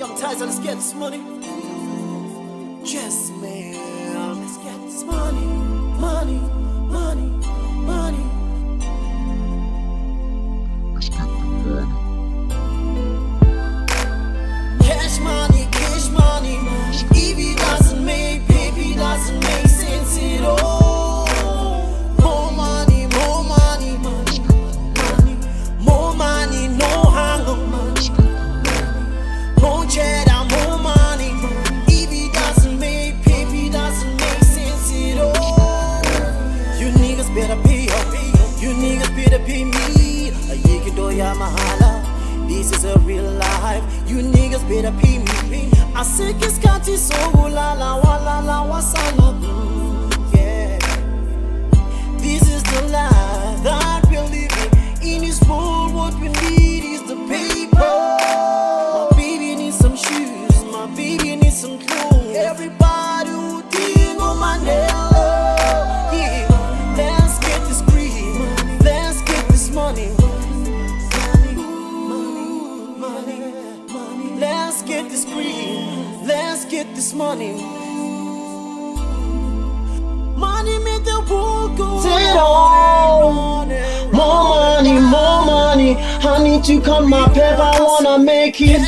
Young Tyson, let's get this money. Yes, man. Let's get this money. Money, money, money. Cash money, cash money. If it doesn't make, baby, doesn't make sense at all. More money, more money, money, money. More money, no hunger. More cheddar, more money. If it doesn't make, baby, doesn't make sense at all. You niggas better pay up. You niggas better pay me. A yikidoya mahala. This is a real life. You niggas better pay me. I say kiss kanti so la la wa la la wa sala. Yeah. This is the life that we're living. In this world, what we need is the paper. My baby needs some shoes. My baby needs some clothes. Everybody who ding on my nail. Yeah. Let's get this green. Let's get this money. Let's get this green, let's get this money. Money make the world go on. More money, more money. I need to cut my pep, I wanna make it.